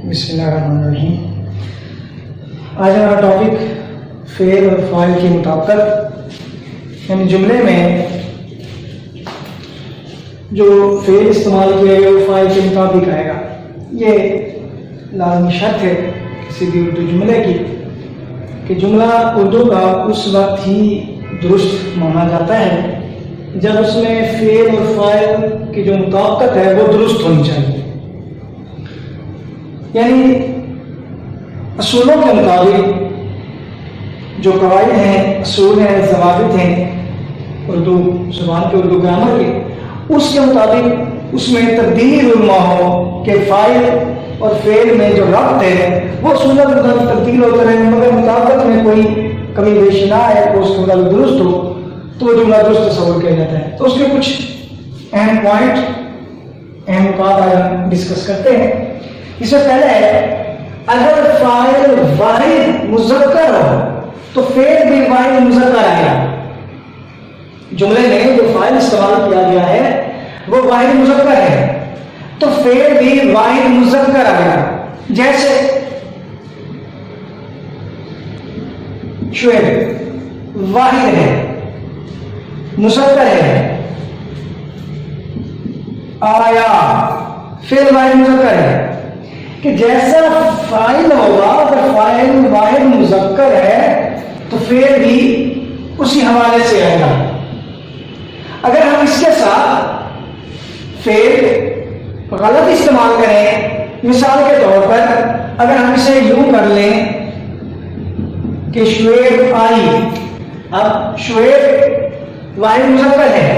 بسم اللہ الرحمن الرحیم۔ آج ہمارا ٹاپک فعل اور فاعل کی مطابقت، یعنی جملے میں جو فعل استعمال کیا گیا وہ فاعل کے مطابق آئے گا۔ یہ لازمی شرط ہے کسی بھی اردو جملے کی کہ جملہ اردو کا اس وقت ہی درست مانا جاتا ہے جب اس میں فعل اور فاعل کی جو مطابقت ہے وہ درست ہونی چاہیے، یعنی اصولوں کے مطابق جو قواعد ہیں، اصول ہیں، ضوابط ہیں اردو زبان کے، اردو گرامر کے، اس کے مطابق اس میں تبدیل علماء ہو کہ فاعل اور فعل میں جو ربط ہے وہ اصولوں کے مطابق تبدیل ہوتا رہے، مگر مطابقت میں کوئی کمی بیشی نہ ہے، اس کے مطابق درست ہو تو وہ جملہ درست تصور کیا جاتا ہے۔ تو اس کے کچھ اہم پوائنٹ، اہم نکات آج ہم ڈسکس کرتے ہیں۔ اس سے پہلے اگر فاعل واحد مذکر ہو تو فعل بھی واحد مذکر آئے گا۔ جملے میں جو فاعل استعمال کیا گیا ہے وہ واحد مذکر ہے تو فعل بھی واحد مذکر آئے گا۔ جیسے شعیب واحد ہے، مذکر ہے، آیا فعل واحد مذکر ہے کہ جیسا فاعل ہوگا، اگر فاعل واحد مذکر ہے تو فعل بھی اسی حوالے سے آئے گا۔ اگر ہم اس کے ساتھ فعل غلط استعمال کریں، مثال کے طور پر اگر ہم اسے یوں کر لیں کہ شعیب آئی، اب شعیب واحد مذکر ہے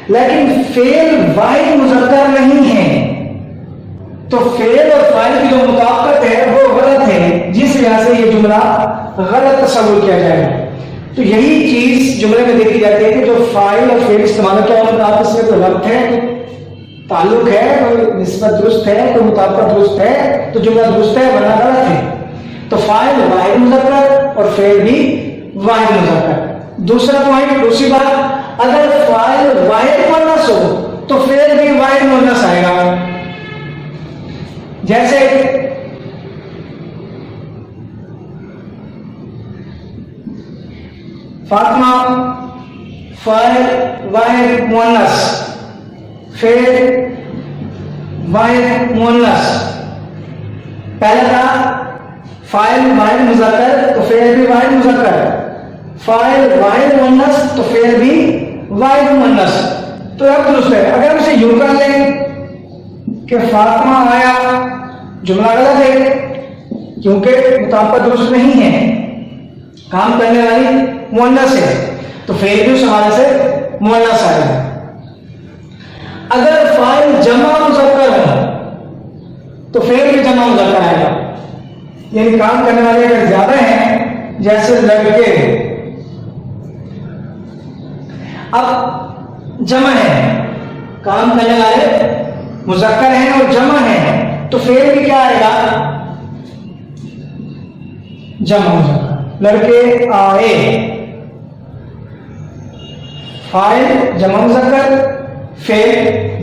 لیکن فعل واحد مذکر نہیں ہے تو فعل اور فاعل کی جو مطابقت ہے وہ غلط ہے، جس وجہ سے یہ جملہ غلط تصور کیا جائے گا۔ تو یہی چیز جملے میں دیکھی جاتی ہے کہ جو فاعل اور فعل استعمال کیا ہوتا ہے، آپس میں کوئی ربط ہے، کوئی تعلق ہے، کوئی نسبت درست ہے، کوئی مطابقت درست ہے تو جملہ درست ہے، ورنہ غلط ہے۔ تو فاعل واحد مذکر اور فعل بھی واحد مذکر۔ دوسرا پوائنٹ، دوسری بات، اگر فاعل واحد مؤنث ہو تو فعل بھی واحد مؤنث آئے گا۔ جیسے فاطمہ فاعل واحد مؤنث، فعل واحد مؤنث۔ پہلا تھا فاعل واحد مذکر تو فعل بھی واحد مذکر، فاعل واحد مؤنث تو فعل بھی واحد مؤنث، تو اب درست ہے۔ اگر ہم اسے یوں کر لیں کہ فاطمہ آیا، جملہ غلط ہے کیونکہ مطابقت درست نہیں ہے، کام کرنے والی مؤنث ہے تو فعل بھی اس حوالے سے مؤنث آئے گا۔ اگر فاعل جمع مذکر ہو تو فعل بھی جمع مذکر آئے گا، یعنی کام کرنے والے اگر زیادہ ہیں، جیسے لڑکے، اب جمع ہے، کام کرنے والے مذکر ہیں اور جمع ہیں تو فعل بھی کیا آئے گا؟ جمع مذکر۔ لڑکے آئے، فاعل جمع مذکر، فعل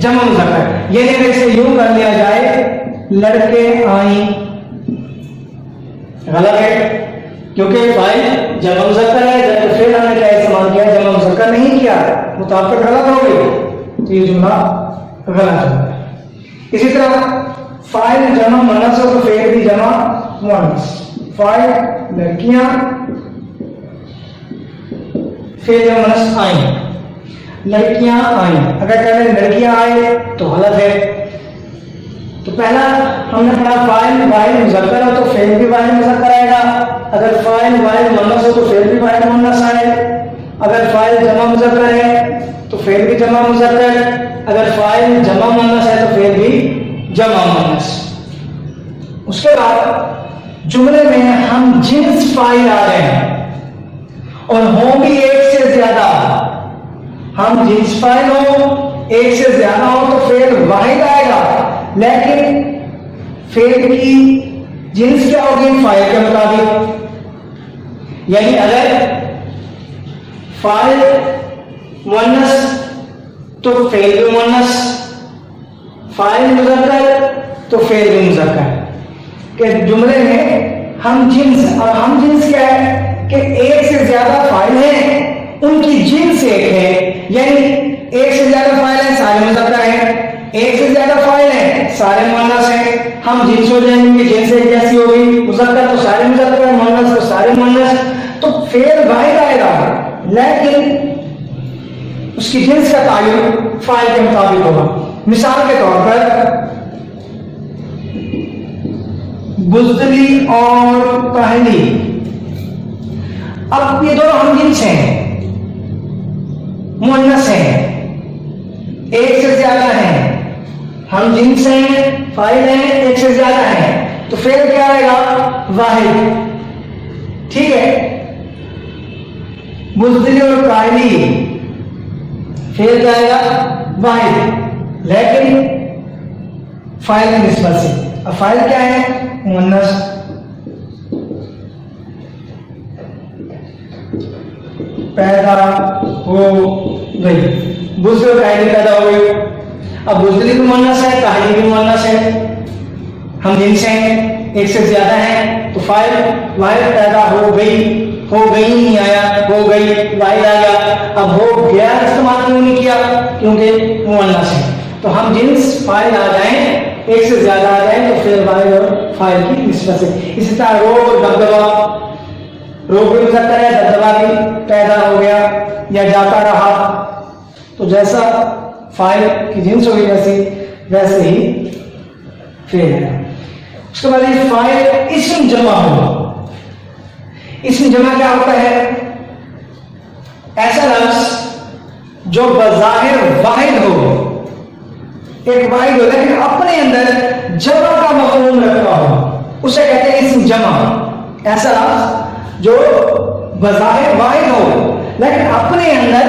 جمع مذکر۔ یعنی اگر اسے یوں کر لیا جائے لڑکے آئیں، غلط ہے کیونکہ فاعل جمع مذکر ہے، جبکہ فعل ہم نے کیا استعمال کیا؟ جمع مذکر نہیں کیا، مطابقت غلط ہو گئی تو یہ جملہ غلط ہو گیا۔ اسی طرح فاعل جمع مؤنث ہو تو فعل بھی جمع مؤنث۔ فاعل لڑکیاں، فعل جمع مؤنث آئیں، لڑکیاں آئیں۔ اگر کہتے ہیں لڑکیاں آئے تو غلط ہے۔ تو پہلا ہم نے پڑھا فاعل واحد مذکر ہو تو فعل بھی واحد مذکر آئے گا، اگر فاعل واحد مؤنث ہو تو فعل بھی واحد مؤنث آئے، اگر فاعل جمع مذکر ہے تو فعل بھی جمع مذکر، اگر فاعل جمع مؤنث ہے تو فعل بھی جمع مؤنث۔ اس کے بعد جملے میں ہم جنس فاعل آ رہے ہیں اور ہوں بھی ایک سے زیادہ، ہم جنس فاعل ہو ایک سے زیادہ ہو تو فعل واحد آئے گا، لیکن فعل کی جنس کیا ہوگی؟ فاعل کے مطابق۔ یعنی اگر فاعل مؤنث تو فعل بھی مؤنث، فاعل مذکر تو فعل بھی مذکر۔ کہ جملے میں ہم جنس، اور ہم جنس کیا ہے کہ ایک سے زیادہ فاعل ہیں، ان کی جنس ایک ہے، یعنی ایک سے زیادہ فاعل ہیں سارے مذکر ہیں، ایک سے زیادہ فاعل ہیں سارے مؤنث ہیں، ہم جنس ہو جائیں گے، جنس ایک جیسی ہوگی، مذکر تو سارے مذکر ہیں، مؤنث تو سارے مؤنث، تو فعل واحد آئے گا لیکن اس کی جنس کا تعین فاعل کے مطابق ہوگا۔ مثال کے طور پر بزدلی اور کاہلی، اب یہ دونوں ہم جنس ہیں، مؤنث ہیں، ایک سے زیادہ ہیں، ہم جنس ہیں، فاعل ہیں، ایک سے زیادہ ہیں، تو فعل کیا آئے گا؟ واحد۔ ٹھیک ہے، بزدلی اور کاہلی فعل کیا آئے گا؟ واحد، لیکن فاعل کی نسبت سے، اب فاعل کیا ہے؟ مؤنث۔ پیدا ہو گئی، بزدلی اور کاہلی پیدا ہو گئی، اب بزدلی بھی مؤنث ہے، کاہلی بھی مؤنث ہے، ہم جنس ہیں، ایک سے زیادہ ہیں، تو فاعل واحد پیدا ہو گئی، ہو گئی نہیں آیا، ہو گئی واحد آ گیا۔ اب ہو گیا استعمال کیوں نہیں کیا؟ کیونکہ مؤنث ہے، تو ہم جنس فاعل آ جائیں، ایک سے زیادہ آ جائیں تو پھر واحد اور فاعل کی نسبت سے۔ اسی طرح روب اور دبدبا، روب بھی مذکر ہے، دبدبا بھی پیدا ہو گیا یا جاتا رہا، تو جیسا فاعل کی جنس ہوگی ویسے ہی فعل ہے۔ اس کے بعد یہ فاعل اسم جمع ہوگا۔ اسم جمع کیا ہوتا ہے؟ ایسا لفظ جو بظاہر واحد ہو، ایک واحد ہو لیکن اپنے اندر جمع کا مفہوم رکھتا ہو، اسے کہتے ہیں اسم جمع۔ ایسا لفظ جو بظاہر واحد ہو لیکن اپنے اندر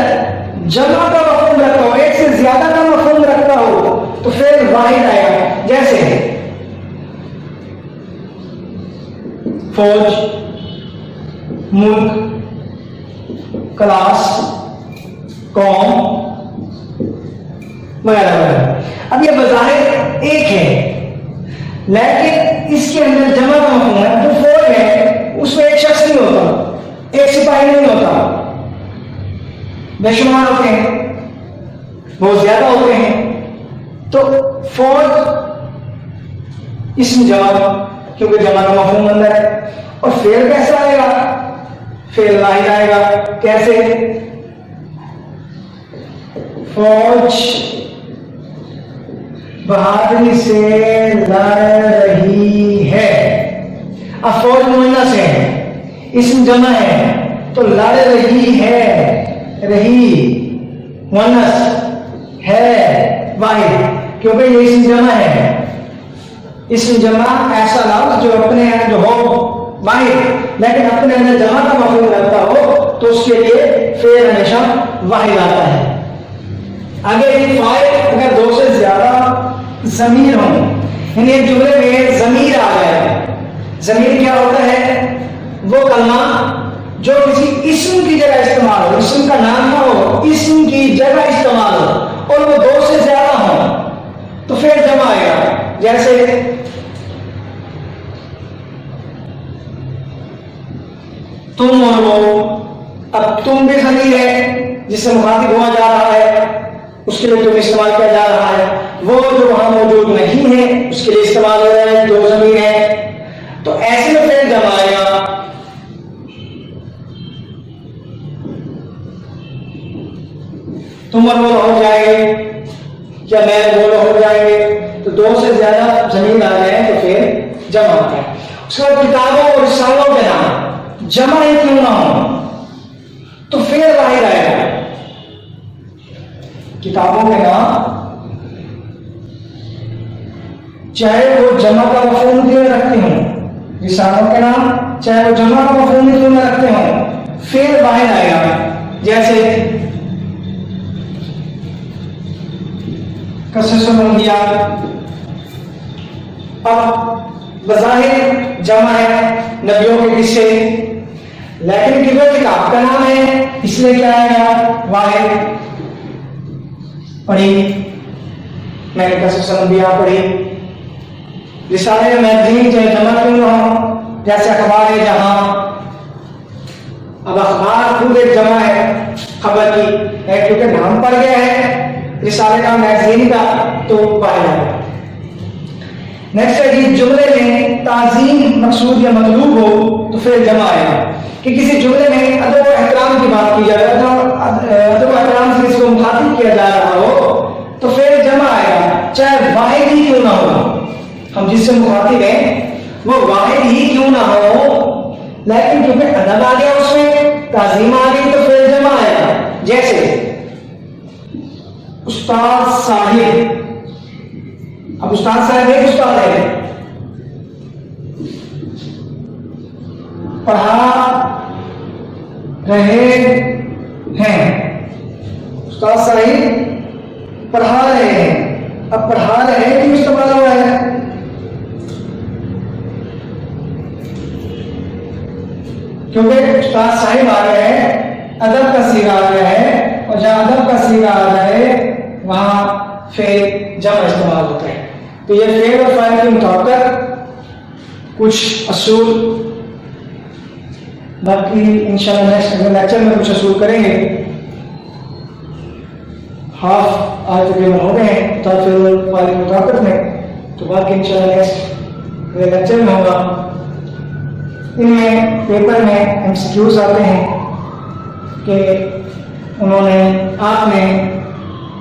جمع کا مفہوم رکھتا ہو، ایک سے زیادہ کا مفہوم رکھتا ہو، تو پھر واحد آئے گا۔ جیسے فوج، ملک، کلاس، قوم وغیرہ وغیرہ۔ اب یہ بظاہر ایک ہے لیکن اس کے اندر جمع کا مفہوم ہے۔ جو فوج ہے اس میں ایک شخص نہیں ہوتا، ایک سپاہی نہیں ہوتا، بے شمار ہوتے ہیں، بہت زیادہ ہوتے ہیں، تو فوج اسم جمع کیونکہ جمع کا مفہوم اندر ہے۔ اور فعل کیسا آئے گا؟ فعل واحد آئے گا۔ کیسے؟ فوج بہادری سے لڑ رہی ہے۔ اب فوج مؤنث ہے، اسم جمع ہے، تو لڑ رہی ہے، رہی مؤنث ہے واحد، کیونکہ یہ اسم جمع ہے۔ اسم جمع ایسا لفظ جو اپنے جو ہو واحد لیکن اپنے اندر جمع کا مفہوم رکھتا ہو تو اس کے لیے فعل ہمیشہ واحد آتا ہے۔ آگے فاعل اگر دو سے زیادہ ضمیر ہوں، یعنی ایک جملے میں ضمیر آ جائے، ضمیر کیا ہوتا ہے؟ وہ کلمہ جو کسی اسم کی جگہ استعمال ہو، اسم کا نام نہ ہو، اسم کی جگہ استعمال ہو اور وہ دو سے زیادہ ہوں تو پھر جمع آئے گا۔ جیسے تم اور وہ، اب تم بھی ضمیر ہے جس سے مخاطب ہوا جا رہا ہے، اس کے لیے تم استعمال کیا جا رہا ہے، وہ جو وہاں موجود نہیں ہے اس کے لیے استعمال ہو رہا ہے، دو ضمیر ہے، تو ایسے میں پھر جمع آئے گا۔ تم اور وہ ہو جائیں گے یا میں وہ ہو جائیں گے، تو دو سے زیادہ ضمیر آ جائیں تو پھر جمع ہوتا ہے۔ اس کے بعد کتابوں اور رسالوں کے نام جمع ہی کیوں نہ ہو تو فعل واحد آئے گا۔ کتابوں کے نام چاہے وہ جمع کا مفہوم کیوں نہ رکھتے ہوں، رسالوں کے نام چاہے وہ جمع کا مفہوم کیوں نہ رکھتے ہوں، فعل واحد آئے گا۔ جیسے قصص الانبیاء، اب بظاہر جمع ہے نبیوں کے قصے، لیکن کتاب کا نام ہے اس لیے کیا آئے گا؟ واحد۔ پڑھی، میں نے قصص الانبیاء پڑھی، رسالے میگزین چاہے جمع کیوں نہ ہو، جیسے اخبار جہاں، اب اخبار خود ایک جمع ہے خبر کی، کیونکہ نام پڑ گیا ہے رسالے کا میگزین کا تو باہر آئے. نیکسٹ ہے جی، جملے میں تعظیم مقصود یا مطلوب ہو تو پھر جمع آئے گا. کہ کسی جملے میں ادب و احترام کی بات کی جائے، ادب و احترام سے کسی کو مخاطب کیا جا رہا ہو تو پھر جمع آئے گا، چاہے واحد ہی کیوں نہ ہو. ہم جس سے مخاطب ہیں وہ واحد ہی کیوں نہ ہو، لیکن کیونکہ ادب آ گیا اس میں، تعظیم آ گئی تو پھر جمع آئے گا. جیسے استاد صاحب، اب استاد صاحب ایک استاد ہے، پڑھا رہے ہیں، استاد صاحب پڑھا رہے ہیں. اب پڑھا رہے ہیں کیوں استعمال ہوا ہے؟ کیونکہ استاد صاحب آ گئے ہیں، ادب کا صیغہ آ گیا ہے، اور جہاں ادب کا صیغہ آ جائے وہاں فعل جمع استعمال ہوتا ہے. تو یہ فعل اور فاعل کے مطابق کچھ اصول، باقی انشاءاللہ نیکسٹ لیکچر میں کچھ اصول کریں گے. ہاف آج تقریباً ہو گئے ہیں فعل اور فاعل کے مطابق میں، تو باقی انشاءاللہ نیکسٹ لیکچر میں ہوگا. ان میں پیپر میں ایم سی کیوز آتے ہیں کہ انہوں نے، آپ نے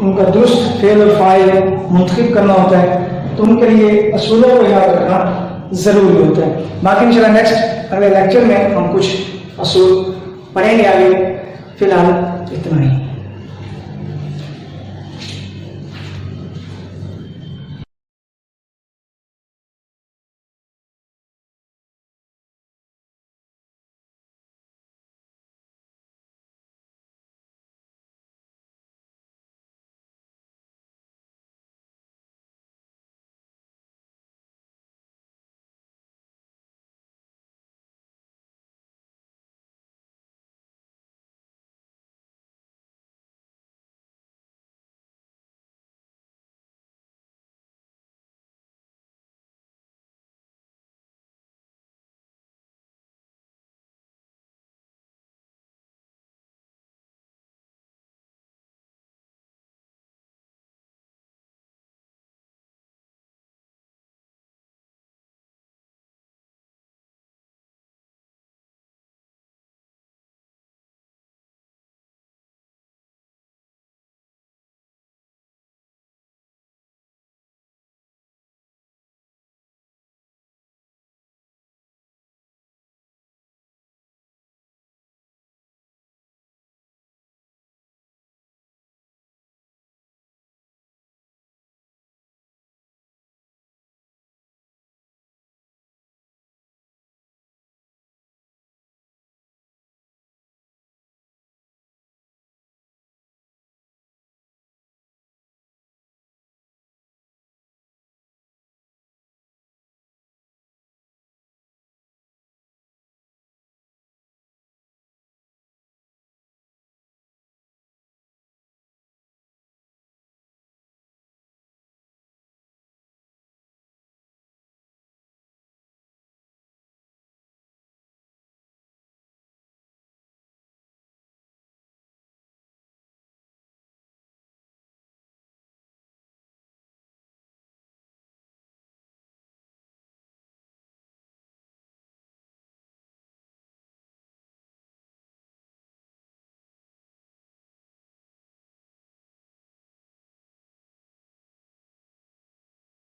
ان کا درست فعل اور فاعل منتخب کرنا ہوتا ہے، تو ان کے لیے اصولوں کو یاد رکھنا ضروری ہوتا ہے. باقی انشاءاللہ نیکسٹ اگلے لیکچر میں ہم کچھ اصول پڑھیں گے آگے. فی الحال اتنا ہی.